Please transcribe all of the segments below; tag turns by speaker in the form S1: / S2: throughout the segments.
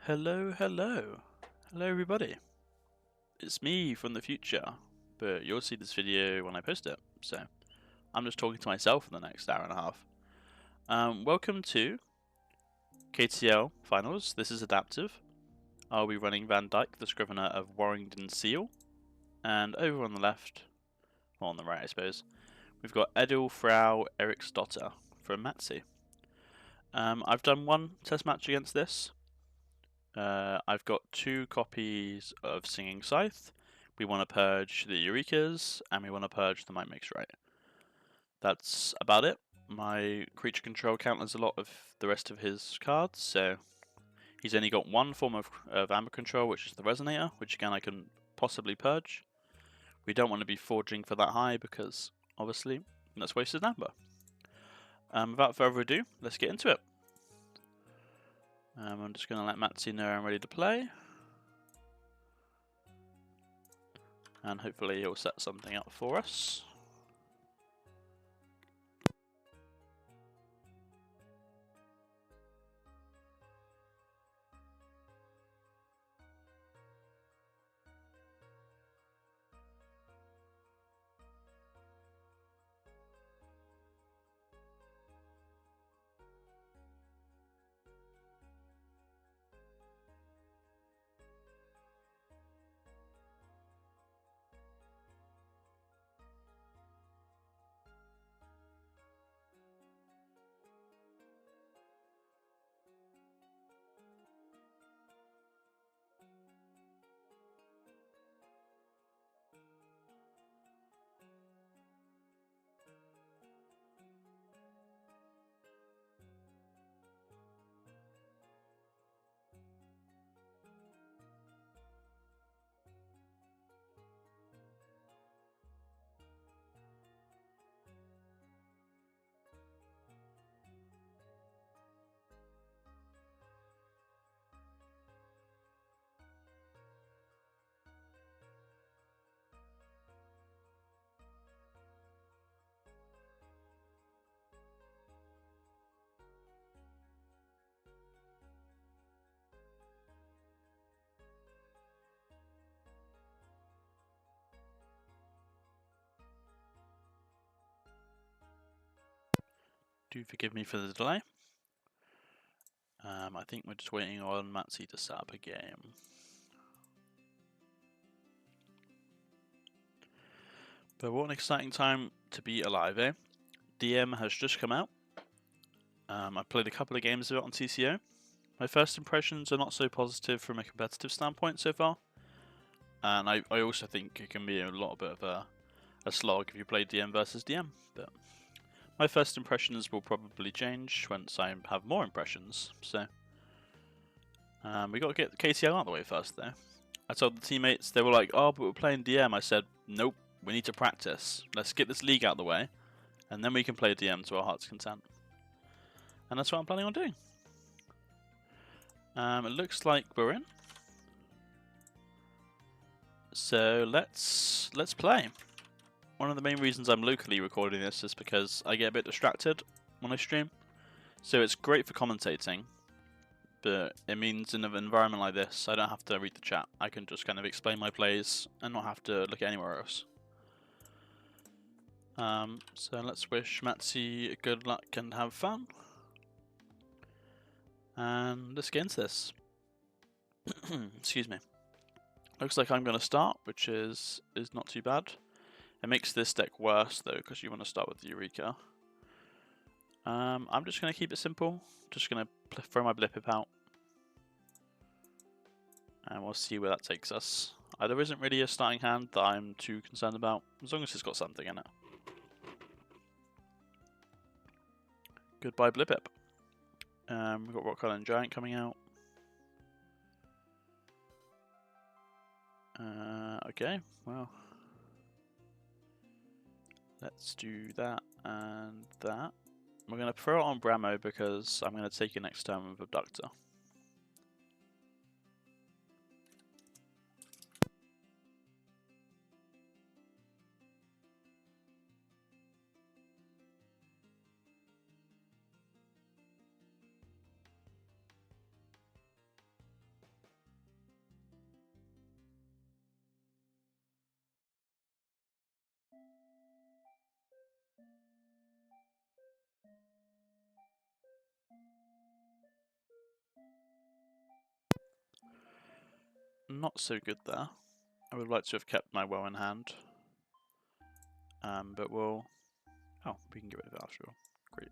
S1: Hello, hello. Hello everybody. It's me from the future, but you'll see this video when I post it, so I'm just talking to myself for the next hour and a half. Welcome to KTL Finals. This is Adaptive. I'll be running Van Dyke, the Scrivener of Warrington Seal, and over on the left, or on the right I suppose, we've got Edil Frau Eriksdotter from Matze. I've done one test match against this. I've got 2 copies of Singing Scythe. We want to purge the Eurekas, and we want to purge the Might Makes Right. That's about it. My creature control counters a lot of the rest of his cards, so he's only got one form of amber control, which is the Resonator, which again I can possibly purge. We don't want to be forging for that high because, obviously, that's wasted amber. Without further ado, let's get into it. I'm just going to let Matze know I'm ready to play. And hopefully he'll set something up for us. Do forgive me for the delay. I think we're just waiting on Matze to set up a game. But what an exciting time to be alive, eh? DM has just come out. I've played a couple of games of it on TCO. My first impressions are not so positive from a competitive standpoint so far. And I also think it can be a lot bit of a slog if you play DM versus DM. But my first impressions will probably change once I have more impressions. So we got to get the KTL out of the way first, though. I told the teammates, they were like, "Oh, but we're playing DM." I said, "Nope, we need to practice. Let's get this league out of the way, and then we can play DM to our heart's content." And that's what I'm planning on doing. It looks like we're in. So let's play. One of the main reasons I'm locally recording this is because I get a bit distracted when I stream. So it's great for commentating, but it means in an environment like this, I don't have to read the chat. I can just kind of explain my plays and not have to look anywhere else. So let's wish Matze good luck and have fun. And let's get into this. Excuse me. Looks like I'm going to start, which is not too bad. It makes this deck worse though, because you want to start with the Eureka. I'm just going to keep it simple. Just going to throw my Blip out. And we'll see where that takes us. There isn't really a starting hand that I'm too concerned about, as long as it's got something in it. Goodbye Blip. We've got Rock Island Giant coming out. Okay, well. Let's do that and that. We're going to throw it on Bramo because I'm going to take it next turn with Abductor. not so good there. I would like to have kept my well in hand. But we'll... Oh, we can get rid of it after all. Great.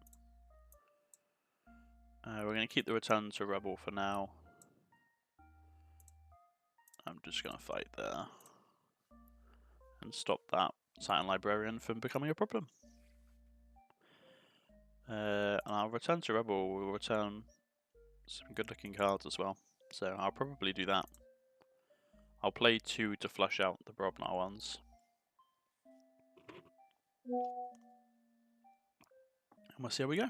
S1: We're going to keep the return to rebel for now. I'm just going to fight there. And stop that Titan Librarian from becoming a problem. And our return to rebel will return some good looking cards as well. So I'll probably do that. I'll play 2 to flush out the Brobnar ones. And we'll see how we go.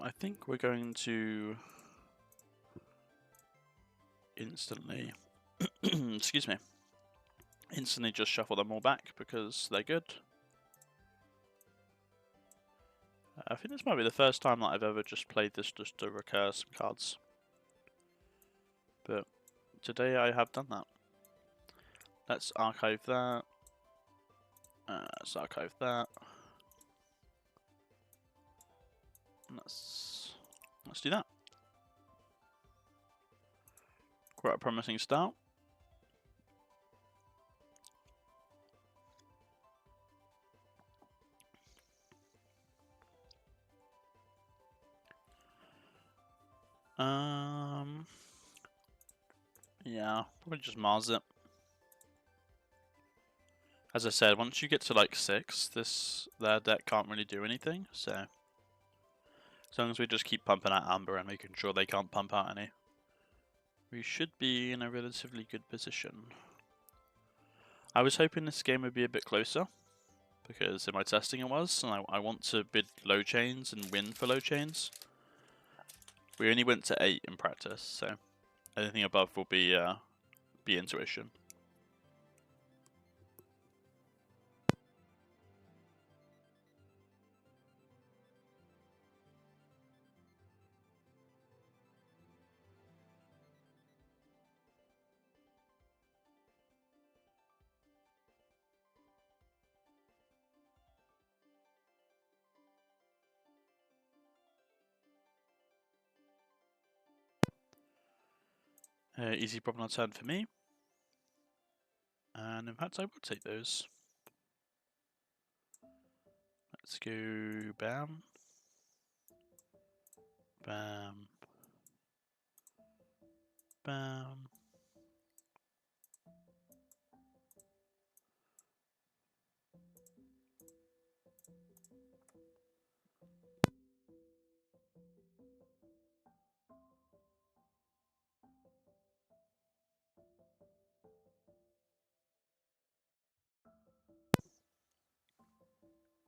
S1: I think we're going to instantly, excuse me, instantly just shuffle them all back because they're good. I think this might be the first time that I've ever just played this just to recur some cards. But today I have done that. Let's archive that. Let's archive that. Let's do that. Quite a promising start. Yeah, probably just Mars it. As I said, once you get to like 6, their deck can't really do anything, so as long as we just keep pumping out Amber and making sure they can't pump out any, we should be in a relatively good position. I was hoping this game would be a bit closer, because in my testing it was, and I want to bid low chains and win for low chains. We only went to 8 in practice, so anything above will be intuition. Easy problem on turn for me. And in fact, I will take those. Let's go bam. Bam. Bam.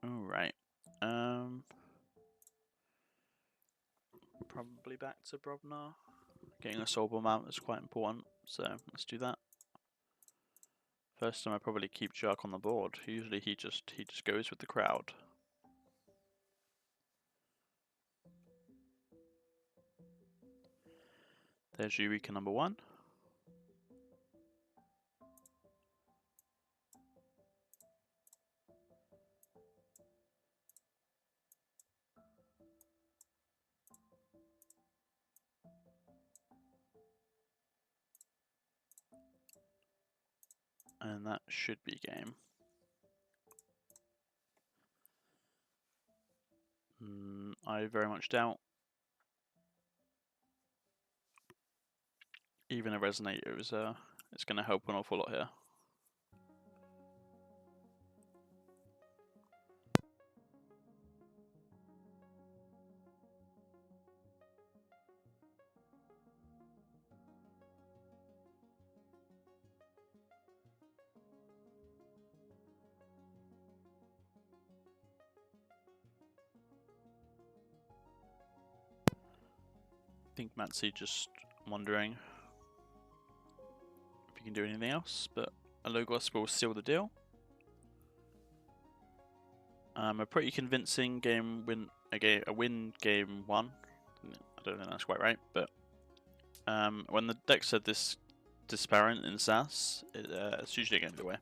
S1: Alright. Probably back to Brobnar. Getting a Soulball mount is quite important, so let's do that. First time I probably keep Jerk on the board. Usually he just goes with the crowd. There's Eureka number 1. And that should be game. I very much doubt. Even a Resonator is it's going to help an awful lot here. think Matze just wondering if he can do anything else, but a Logos will seal the deal. A pretty convincing game win, a win game 1. I don't think that's quite right, but when the deck said this disparate in SAS, it's usually going the way.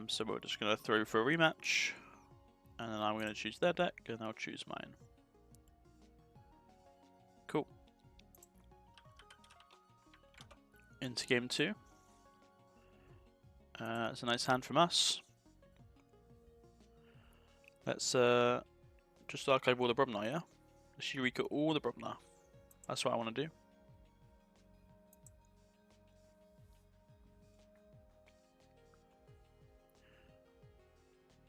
S1: So we're just going to throw for a rematch, and then I'm going to choose their deck, and they'll choose mine. Cool. Into game 2. It's a nice hand from us. Let's just archive all the Brobnar, yeah? Let's Eureka all the Brobnar. That's what I want to do.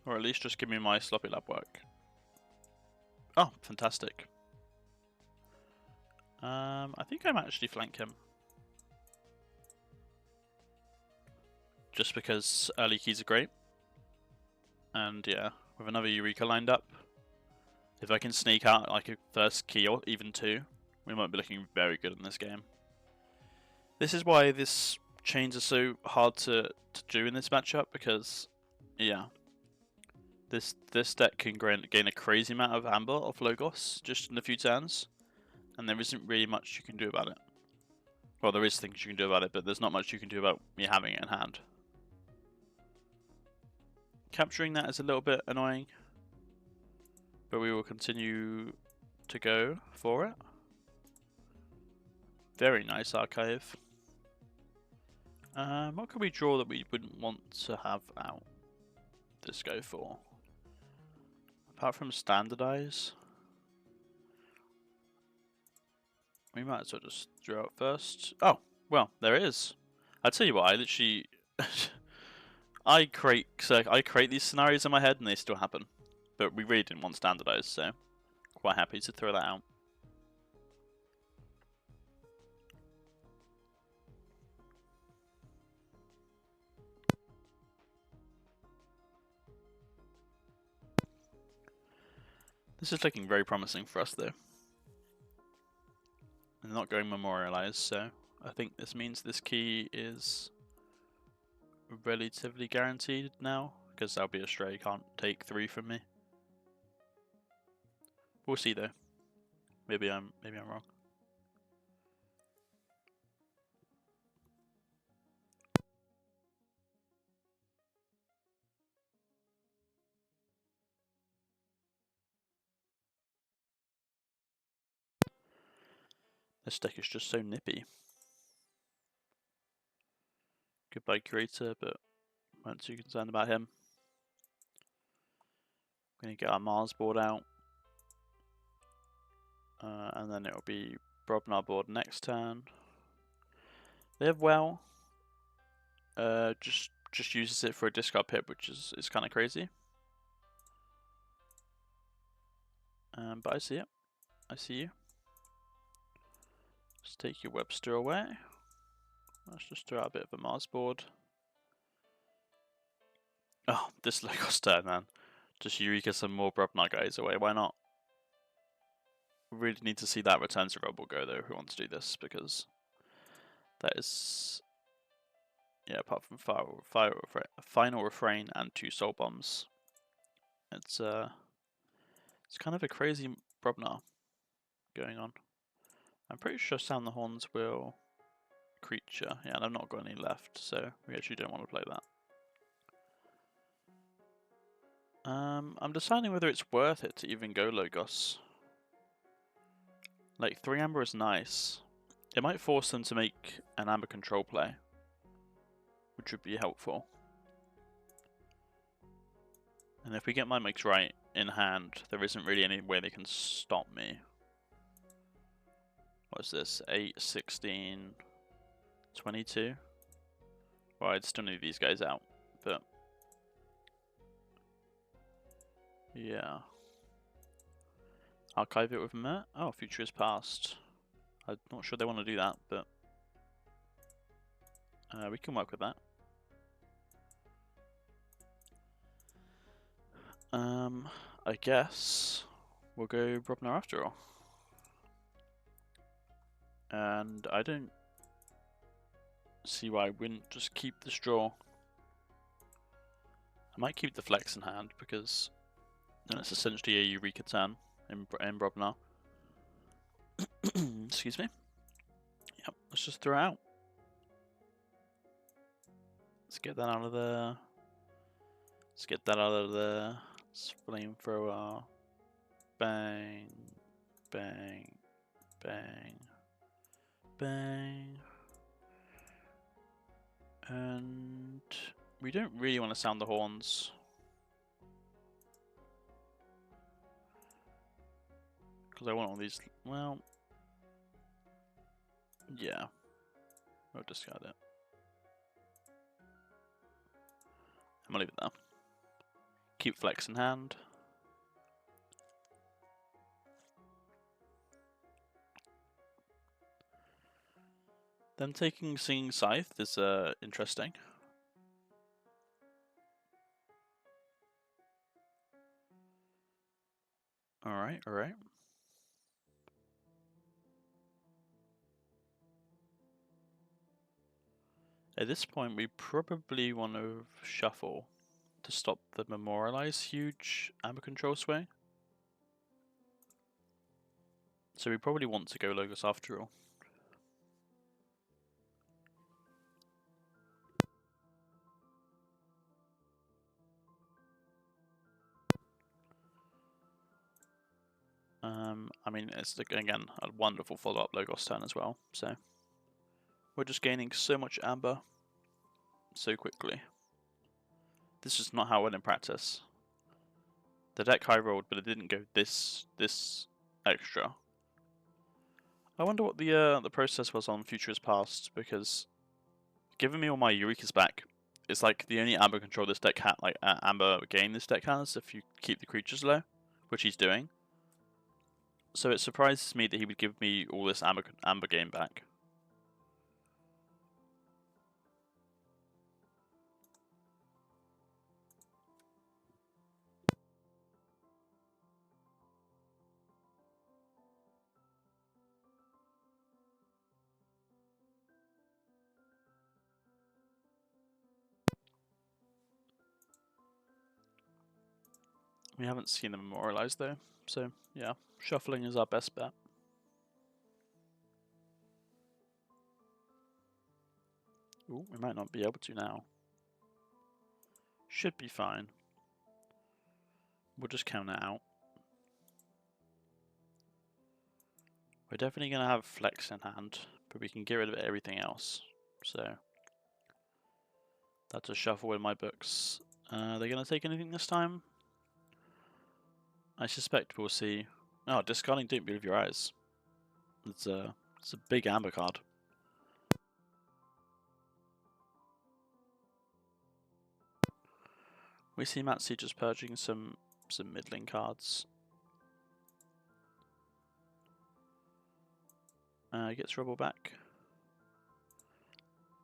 S1: Or at least just give me my sloppy lab work. Oh, fantastic. I think I might actually flank him. Just because early keys are great. And yeah, with another Eureka lined up, if I can sneak out like a first key or even 2, we might be looking very good in this game. This is why this chains are so hard to do in this matchup, because yeah, this deck can gain a crazy amount of amber off Logos just in a few turns, and there isn't really much you can do about it. Well, there is things you can do about it, but there's not much you can do about me having it in hand. Capturing that is a little bit annoying, but we will continue to go for it. Very nice archive. What could we draw that we wouldn't want to have out this go for? Apart from standardize, we might as well just draw it first. Oh, well, there it is. I'll tell you what, I literally I create these scenarios in my head and they still happen. But we really didn't want standardize, so quite happy to throw that out. This is looking very promising for us though. And not going memorialized, so I think this means this key is relatively guaranteed now, because that'll be a stray, you can't take 3 from me. We'll see though. Maybe I'm wrong. This deck is just so nippy. Goodbye Curator, but I'm not too concerned about him. Gonna get our Mars board out. And then it'll be Brobnar board next turn. They have well. Just uses it for a discard pip, which is kind of crazy. But I see it. I see you. Just take your Webster away. Let's just throw out a bit of a Mars board. Oh, this Logos turn, man. Just Eureka some more Brobnar guys away. Why not? We really need to see that Return to Rebel go though. Who wants to do this? Because that is, yeah. Apart from final refrain and 2 soul bombs, it's kind of a crazy Brobnar going on. I'm pretty sure Sound the Horns will creature. Yeah, and I've not got any left, so we actually don't want to play that. I'm deciding whether it's worth it to even go Logos. Like 3 amber is nice. It might force them to make an amber control play, which would be helpful. And if we get my mix right in hand, there isn't really any way they can stop me. What's this? 8, 16, 22? Well, I'd still need these guys out, but yeah. Archive it with Mert. Oh, future is past. I'm not sure they want to do that, but we can work with that. I guess we'll go Brobnar after all. And I don't see why I wouldn't just keep this draw. I might keep the flex in hand because then it's essentially a Eureka turn in Brobnar. Excuse me. Yep, let's just throw it out. Let's get that out of there. Let's get that out of there. Let's flamethrower. Bang. Bang. Bang. Bang. And we don't really want to sound the horns. Because I want all these, well, yeah, we'll discard it. I'm gonna leave it there. Keep flex in hand. Them taking Singing Scythe is interesting. Alright, alright. At this point, we probably want to shuffle to stop the Memorialize huge Amber Control swing. So we probably want to go Logos after all. I mean, it's again a wonderful follow-up Logos turn as well. So we're just gaining so much Amber so quickly. This is not how it went in practice. The deck high rolled, but it didn't go this extra. I wonder what the process was on Futures Past, because giving me all my Eurekas back is like the only Amber control this deck Amber gain this deck has if you keep the creatures low, which he's doing. So it surprises me that he would give me all this Amber game back. We haven't seen them memorialized though, so yeah, shuffling is our best bet. Ooh, we might not be able to now. Should be fine. We'll just count it out. We're definitely going to have flex in hand, but we can get rid of everything else. So that's a shuffle in my books. They're going to take anything this time? I suspect we'll see. Oh, discarding Don't Believe Your Eyes. It's a big Amber card. We see Matze just purging some middling cards. Gets Rebel back.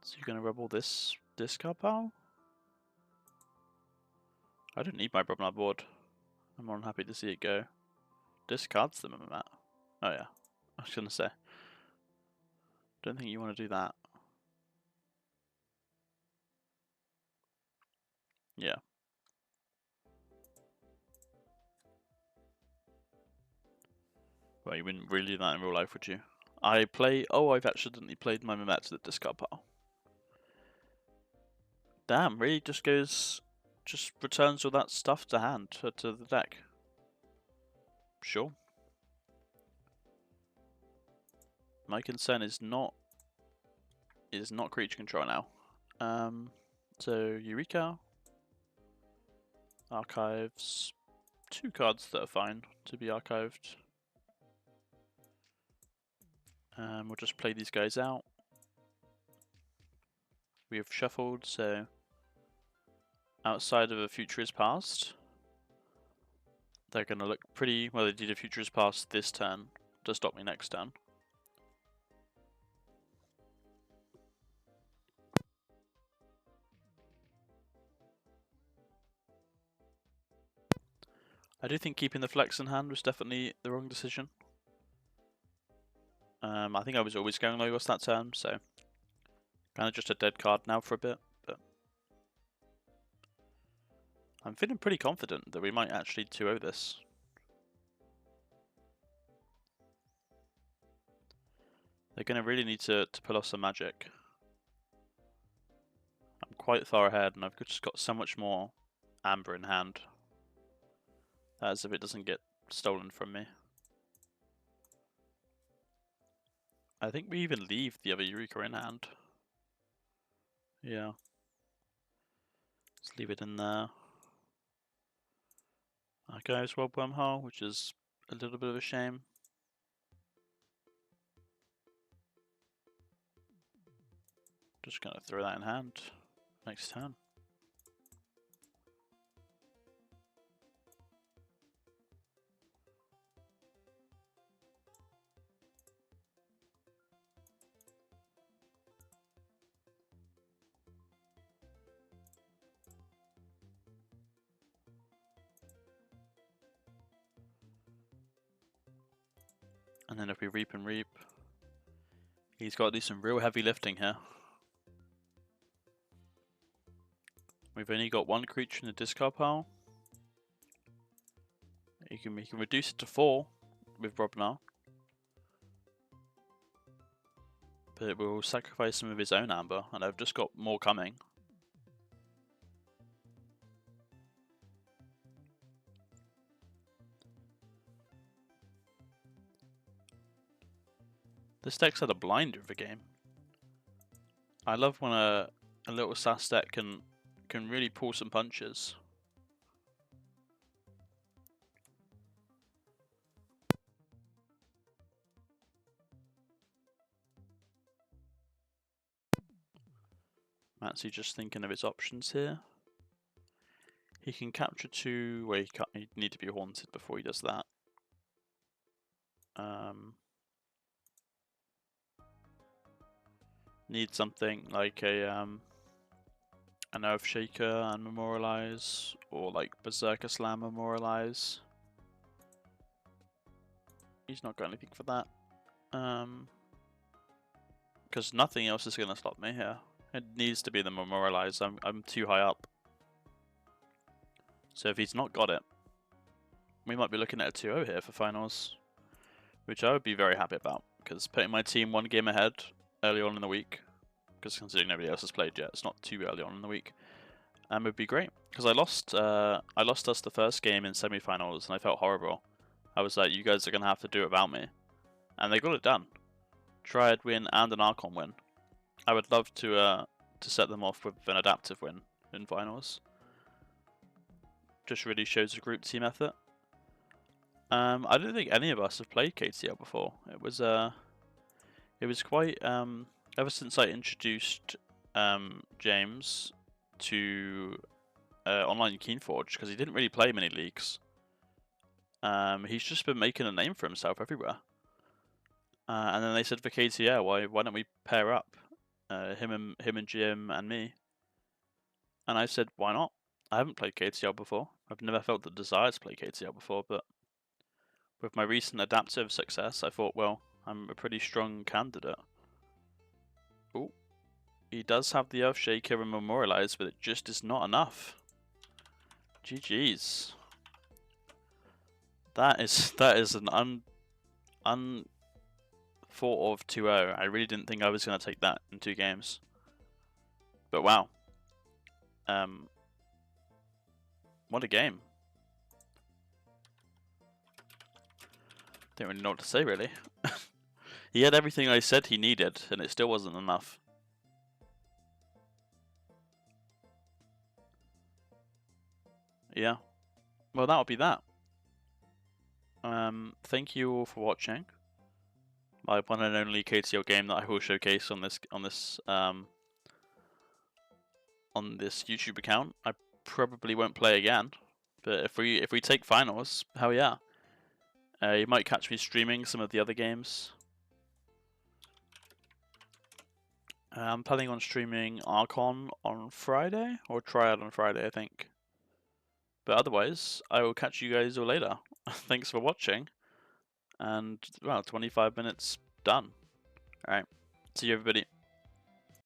S1: So you're going to Rebel this discard pile? I don't need my problem on board. I'm more than happy to see it go. Discards them, Matt. Oh yeah, I was going to say. Don't think you want to do that. Yeah. Well, you wouldn't really do that in real life, would you? Oh, I've accidentally played my Mamet to the discard pile. Damn, really just returns all that stuff to hand, to the deck. Sure. My concern is not creature control now. So Eureka, archives, 2 cards that are fine to be archived. We'll just play these guys out. We have shuffled, so outside of a Future is Past, they're going to look pretty well. They did a Future is Past this turn to stop me next turn. I do think keeping the flex in hand was definitely the wrong decision. I think I was always going Logos that turn, so kind of just a dead card now for a bit. But I'm feeling pretty confident that we might actually 2-0 this. They're going to really need to pull off some magic. I'm quite far ahead, and I've just got so much more amber in hand. As if it doesn't get stolen from me. I think we even leave the other Eureka in hand. Yeah. Let's leave it in there. Okay, Swab Wormhole, which is a little bit of a shame. Just gonna throw that in hand next turn. And then if we reap and reap, he's got to do some real heavy lifting here. We've only got one creature in the discard pile. He can reduce it to 4 with Rob now. But we'll sacrifice some of his own amber, and I've just got more coming. This deck's had a blinder of a game. I love when a little sass deck can really pull some punches. Matze just thinking of his options here. He can capture 2. Well, he'd need to be haunted before he does that. Need something like an Earthshaker and Memorialize, or like Berserker Slam Memorialize. He's not got anything for that. Because nothing else is going to stop me here. It needs to be the Memorialize. I'm too high up. So if he's not got it, we might be looking at a 2-0 here for finals, which I would be very happy about, because putting my team 1 game ahead early on in the week, because considering nobody else has played yet, it's not too early on in the week, would be great. Because I lost us the first game in semi-finals, and I felt horrible. I was like, you guys are gonna have to do it without me, and they got it done. Triad win and an Archon win. I would love to set them off with an adaptive win in finals. Just really shows a group team effort. I don't think any of us have played KTL before. It was quite ever since I introduced James to online Keyforge, because he didn't really play many leagues. He's just been making a name for himself everywhere. And then they said for KTL, why don't we pair up, him and Jim and me? And I said, why not? I haven't played KTL before. I've never felt the desire to play KTL before, but with my recent adaptive success, I thought, well, I'm a pretty strong candidate. Oh, he does have the Earthshaker and Memorialize, but it just is not enough. GG's. That is an unthought of 2-0. I really didn't think I was going to take that in 2 games. But wow. What a game. Don't really know what to say, really. He had everything I said he needed, and it still wasn't enough. Yeah. Well, that'll be that. Thank you all for watching. My one and only KTL game that I will showcase on this YouTube account. I probably won't play again, but if we take finals, hell yeah. You might catch me streaming some of the other games. I'm planning on streaming Archon on Friday, or Triad on Friday, I think. But otherwise, I will catch you guys all later. Thanks for watching. And, well, 25 minutes done. Alright, see you everybody.